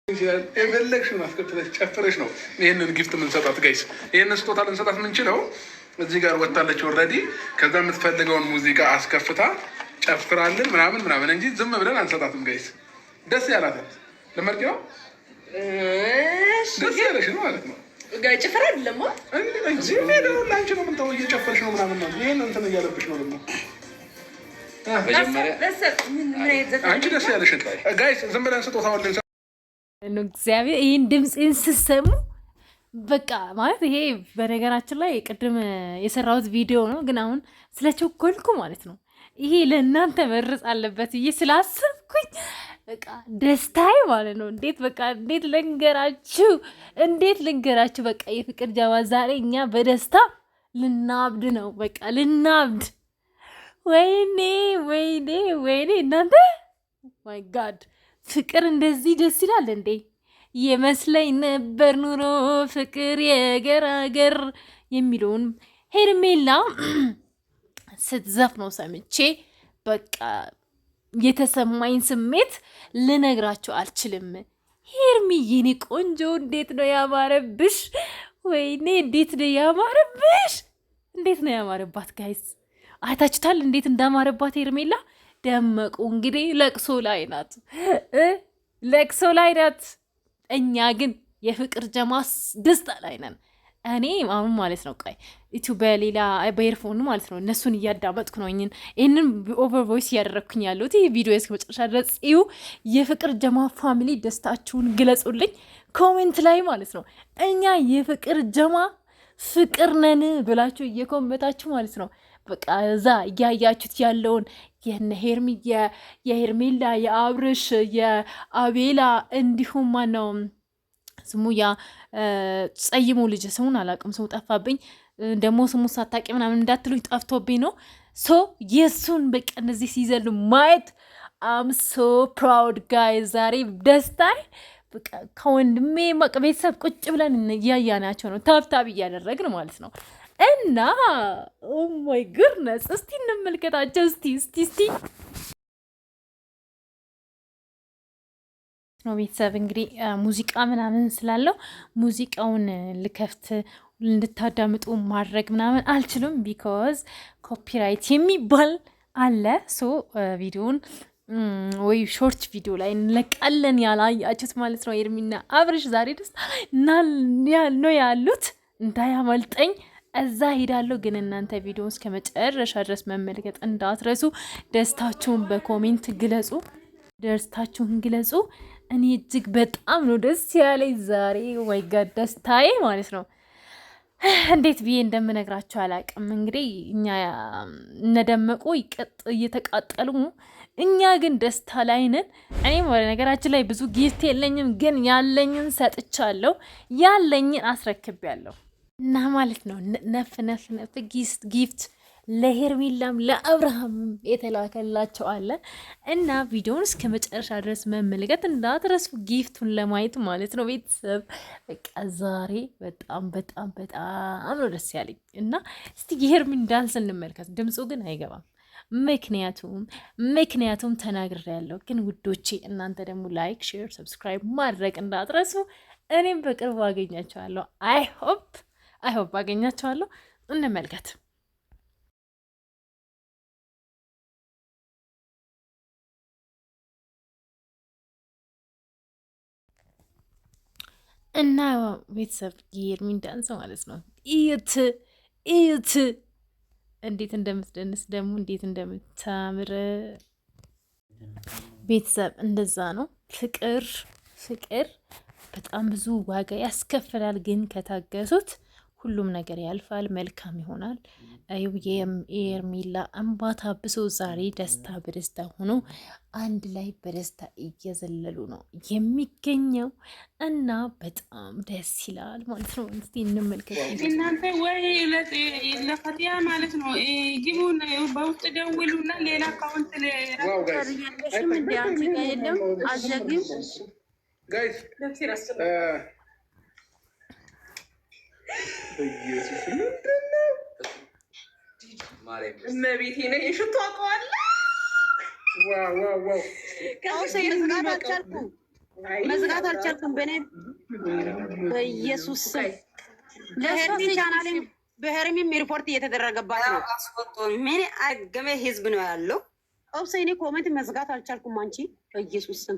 የፈለግሽውን አስከፍለሽ ጨፍረሽ ነው ይህንን ጊፍት የምንሰጣት ጋይስ። ይህንን ስጦታ ልንሰጣት የምንችለው እዚህ ጋር ወጣለች ኦልሬዲ። ከዛ የምትፈልገውን ሙዚቃ አስከፍታ ጨፍራልን ምናምን እንጂ ዝም ብለን አንሰጣትም ጋይስ። ደስ ያላትን ለመርቂዋ ደስ ያለሽ ነው ማለት ነው። ጭፍራ አይደለም እንጂ ሄደው ላንቺ ነው የምንተው እየጨፈርሽ ነው ምናምን ነው። ይህን እንትን እያለብሽ ነው ደግሞ አንቺ ደስ ያለሽን ጋይስ ዝም ብለን ስጦታውን ልንሰ እግዚአብሔር ይህን ድምፅን ስሰሙ በቃ ማለት ይሄ በነገራችን ላይ ቅድም የሰራሁት ቪዲዮ ነው፣ ግን አሁን ስለቸኮልኩ ማለት ነው ይሄ ለእናንተ መርጽ አለበት ብዬ ስላሰብኩኝ በቃ ደስታዬ ማለት ነው። እንዴት ልንገራችሁ በቃ የፍቅር ጀማ ዛሬ እኛ በደስታ ልናብድ ነው። በቃ ልናብድ። ወይኔ እናንተ ማይ ጋድ ፍቅር እንደዚህ ደስ ይላል እንዴ! የመስለኝ ነበር ኑሮ ፍቅር የገራገር የሚለውን ሄርሜላ ስትዘፍነው ሰምቼ በቃ የተሰማኝ ስሜት ልነግራችሁ አልችልም። ሄርሚ የኔ ቆንጆ እንዴት ነው ያማረብሽ! ወይኔ እንዴት ነው ያማረብሽ! እንዴት ነው ያማረባት ጋይስ! አይታችሁታል እንዴት እንዳማረባት ሄርሜላ። ደመቁ እንግዲህ ለቅሶ ላይ ናት። እኛ ግን የፍቅር ጀማስ ደስታ ላይ ነን። እኔ አሁን ማለት ነው ቆይ በሌላ በኤርፎን ማለት ነው እነሱን እያዳመጥኩ ነው። ይህንን ኦቨር ቮይስ እያደረግኩኝ ያለሁት ይህ ቪዲዮ እስከ መጨረሻ ድረስ እዩ። የፍቅር ጀማ ፋሚሊ ደስታችሁን ግለጹልኝ ኮሜንት ላይ ማለት ነው። እኛ የፍቅር ጀማ ፍቅር ነን ብላችሁ እየኮመታችሁ ማለት ነው። በቃ እዛ እያያችሁት ያለውን የሄርሜላ የአብርሽ የአቤላ እንዲሁም ማነው ስሙ ያ ጸይሙ ልጅ ስሙን አላውቅም፣ ስሙ ጠፋብኝ። ደግሞ ስሙ ሳታቂ ምናምን እንዳትሉኝ ጠፍቶብኝ ነው። የሱን በቃ እነዚህ ሲዘሉ ማየት አም ሶ ፕራውድ ጋይ። ዛሬ ደስታዬ በቃ ከወንድሜ ቤተሰብ ቁጭ ብለን እያያናቸው ነው፣ ታብታብ እያደረግን ማለት ነው። እና ኦ ማይ ጉድነስ እስቲ እንመልከታቸው። እስቲ ነው ቤተሰብ እንግዲህ ሙዚቃ ምናምን ስላለው ሙዚቃውን ልከፍት እንድታዳምጡ ማድረግ ምናምን አልችልም፣ ቢኮዝ ኮፒራይት የሚባል አለ። ቪዲዮውን ወይ ሾርት ቪዲዮ ላይ እንለቃለን ያላያችሁት ማለት ነው። ሄርሚና አብርሽ ዛሬ ደስታ ነው ያሉት፣ እንዳያመልጠኝ እዛ ሄዳለሁ። ግን እናንተ ቪዲዮውን እስከ መጨረሻ ድረስ መመልከት እንዳትረሱ። ደስታችሁን በኮሜንት ግለጹ፣ እኔ እጅግ በጣም ነው ደስ ያለኝ ዛሬ። ወይ ጋር ደስታዬ ማለት ነው እንዴት ብዬ እንደምነግራቸው አላውቅም። እንግዲህ እኛ እነደመቁ እየተቃጠሉ፣ እኛ ግን ደስታ ላይ ነን። እኔም ወደ ነገራችን ላይ ብዙ ጊፍት የለኝም፣ ግን ያለኝን ሰጥቻለሁ፣ ያለኝን አስረክቤያለሁ እና ማለት ነው ነፍ ጊፍት ለሄርሜላም ለአብርሃም የተላከላቸው አለ እና ቪዲዮውን እስከ መጨረሻ ድረስ መመልከት እንዳትረሱ፣ ጊፍቱን ለማየት ማለት ነው ቤተሰብ። በቃ ዛሬ በጣም ነው ደስ ያለኝ እና እስቲ የሄርሜን ዳንስ እንመልከት። ድምፁ ግን አይገባም፣ ምክንያቱም ተናግሬያለሁ። ግን ውዶቼ እናንተ ደግሞ ላይክ፣ ሼር፣ ሰብስክራይብ ማድረግ እንዳትረሱ። እኔም በቅርቡ አገኛቸዋለሁ። አይ ሆፕ አገኛቸዋለሁ። እንመልከት። እና ቤተሰብ የሄርሜን ዳንስ ማለት ነው እዩት እንዴት እንደምትደንስ ደግሞ እንዴት እንደምታምር ቤተሰብ። እንደዛ ነው ፍቅር በጣም ብዙ ዋጋ ያስከፍላል፣ ግን ከታገሱት ሁሉም ነገር ያልፋል፣ መልካም ይሆናል። የሄርሜላ እንባ ታብሶ ዛሬ ደስታ በደስታ ሆኖ አንድ ላይ በደስታ እየዘለሉ ነው የሚገኘው እና በጣም ደስ ይላል ማለት ነው። እስቲ እንመልከት እናንተ። ወይ ለፈቲያ ማለት ነው ግቡን በውስጥ ደውሉና ሌላ አካውንት ለራስሽም እንዲያንተ የለም አዘግም ጋይስ እመቤቴ ነኝ ሽቶ አውቀዋለሁ። ዋው መዝጋት አልቻልኩም። በኔ በኢየሱስ ለሄርሚ ቻናልም በሄርሚም ሪፖርት እየተደረገባት ነው። ምን አገመ ህዝብ ነው ያለው። ኦብሴኔ ኮሜንት መዝጋት አልቻልኩም። አንቺ በኢየሱስ ስም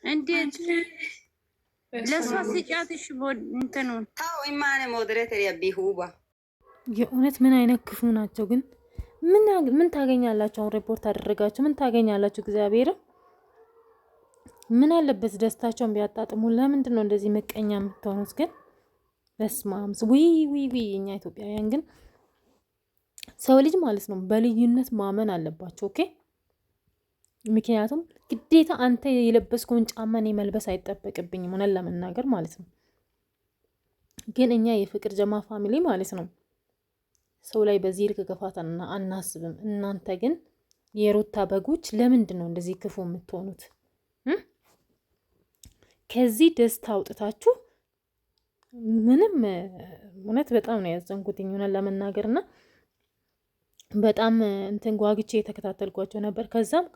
እንዴት ለሷ ሲጫትሽ እንትኑ ታው ኢማኔ ሞዴሬተር ያቢሁባ የእውነት ምን አይነት ክፉ ናቸው ግን? ምን ታገኛላችሁ? አሁን ሪፖርት አደረጋችሁ ምን ታገኛላችሁ? እግዚአብሔር ምን አለበት ደስታቸውን ቢያጣጥሙ። ለምንድን ነው እንደዚህ መቀኛ የምትሆኑት ግን? በስማምስ ዊ እኛ ኢትዮጵያውያን ግን ሰው ልጅ ማለት ነው በልዩነት ማመን አለባቸው። ኦኬ ምክንያቱም ግዴታ አንተ የለበስከውን ጫማ እኔ መልበስ አይጠበቅብኝም ሆነን ለመናገር ማለት ነው። ግን እኛ የፍቅር ጀማ ፋሚሊ ማለት ነው ሰው ላይ በዚህ ልክ ገፋት አናስብም። እናንተ ግን የሩታ በጎች ለምንድን ነው እንደዚህ ክፉ የምትሆኑት? ከዚህ ደስታ አውጥታችሁ ምንም እውነት በጣም ነው ያዘንኩት ሆነን ለመናገርና በጣም እንትን ጓግቼ የተከታተልኳቸው ነበር። ከዛም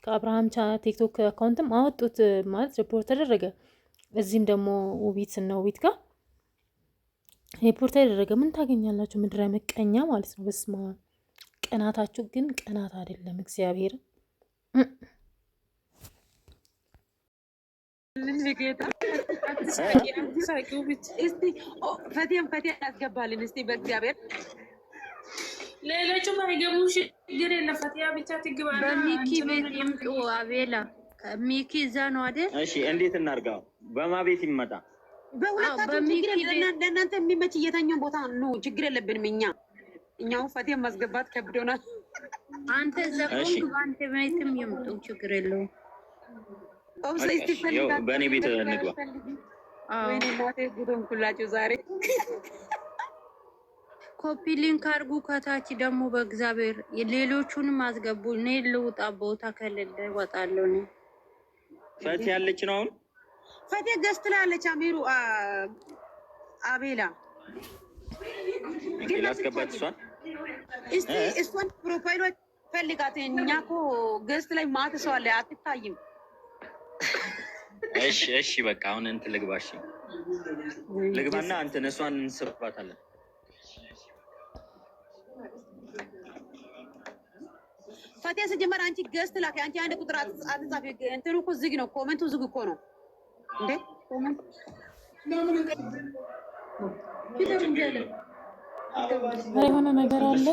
ከአብርሃም ቲክቶክ አካውንትም አወጡት ማለት ሪፖርት ተደረገ። እዚህም ደግሞ ውቢት ጋር ሪፖርት ተደረገ። ምን ታገኛላችሁ? ምድረ ምቀኛ ማለት ነው። በስማ ቀናታችሁ ግን ቀናት አይደለም። እግዚአብሔር ፈቴም ያስገባልን እስቲ በእግዚአብሔር ሌሎቹ ማይገቡ ችግር የለም። ፈቲያ ብቻ ትግባ። በሚኪ ቤት ይምጡ። አቤላ ሚኪ እዛ ነው አይደል? እሺ እንዴት እናርጋው? በማ ቤት ይመጣ? ለእናንተ የሚመች እየተኛው ቦታ ነው። ችግር የለብንም። እኛው ፈቲያ ማስገባት ከብዶናል። አንተ ዘቆንክ በአንተ ቤትም ይምጡ። ችግር የለውም። በእኔ ቤት እንግባ። ወይኔ እናቴ ጉዶን ኩላችሁ ዛሬ ኮፒ ሊንክ አድርጉ። ከታች ደግሞ በእግዚአብሔር ሌሎቹንም አስገቡ። እኔ ልውጣ፣ ቦታ ከሌለ እወጣለሁ። እኔ ፈቲ ያለች ነው። አሁን ፈቲ ገዝት ላለች አሚሩ አቤላ ግን አስገባት እሷን እሷን ፕሮፋይሏ ፈልጋት። እኛ እኮ ገዝት ላይ ማት ሰው አለ፣ አትታይም። እሺ በቃ አሁን እንትን ልግባሽ፣ ልግባና አንተን እሷን እንስባታለን። ፈቲያ ሲጀመር አንቺ ገዝት ላኪ። አንቺ አንድ ቁጥር አትጻፊ። እንትኑ እኮ ዝግ ነው፣ ኮሜንቱ ዝግ እኮ ነው እንዴ! ኮሜንት የሆነ ነገር አለ።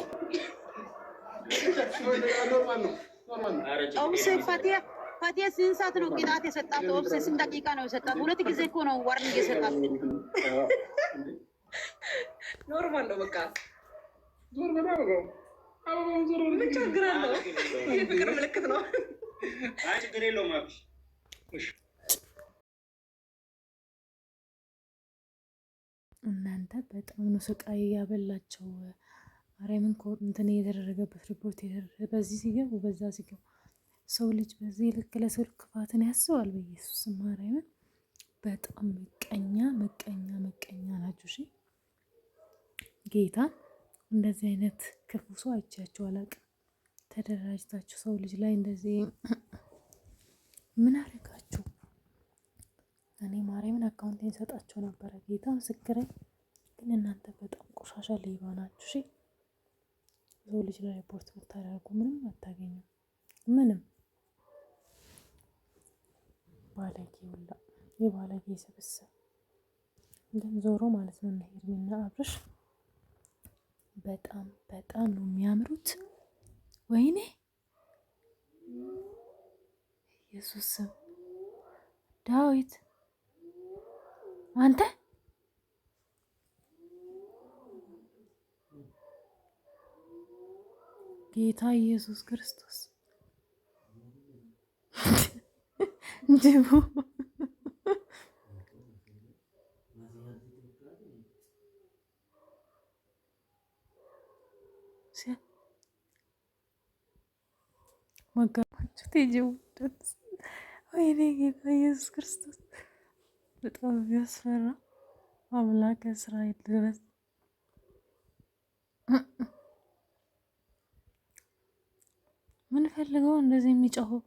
ኦብሴ ፈቲያ ስንት ሰዓት ነው ቅጣት የሰጣት? ኦብሴ ስንት ደቂቃ ነው የሰጣት? 2 ጊዜ እኮ ነው ዋርኒንግ የሰጣት። ኖርማል ነው በቃ ዞር በዳው ምን ችግር አለው? የፍቅር ምልክት ነው። አይ ችግር የለውም። እናንተ በጣም ነው ስቃይ ያበላቸው። ማርያምን እንትን የተደረገበት ሪፖርት የተደረገ በዚህ ሲገቡ በዛ ሲገቡ ሰው ልጅ በዚህ ልክ ለሰው ክፋትን ያስባል። በኢየሱስ ማርያምን በጣም መቀኛ ናችሁ። እሺ ጌታን እንደዚህ አይነት ክፉ ሰው አይቻችሁ አላውቅም። ተደራጅታችሁ ሰው ልጅ ላይ እንደዚህ ምን አደረጋችሁ? እኔ ማርያምን አካውንቴን ሰጣቸው ነበረ። ጌታ ምስክረኝ። ግን እናንተ በጣም ቆሻሻ ሌባ ናችሁ። እሺ ሰው ልጅ ላይ ሪፖርት ብታደርጉ ምንም አታገኙም። ምንም ባለጌ ሁላ የባለጌ ስብስብ ግን ዞሮ ማለት ነው። እና ሄርሜና አብርሽ በጣም ነው የሚያምሩት። ወይኔ ኢየሱስ ዳዊት አንተ ጌታ ኢየሱስ ክርስቶስ ጅቡ መጋባችሁ ጅቡ ወይኔ ጌታ ኢየሱስ ክርስቶስ በጣም ያስፈራ አምላክ እስራኤል ድረስ ምን ፈልገው እንደዚህ የሚጮኸው?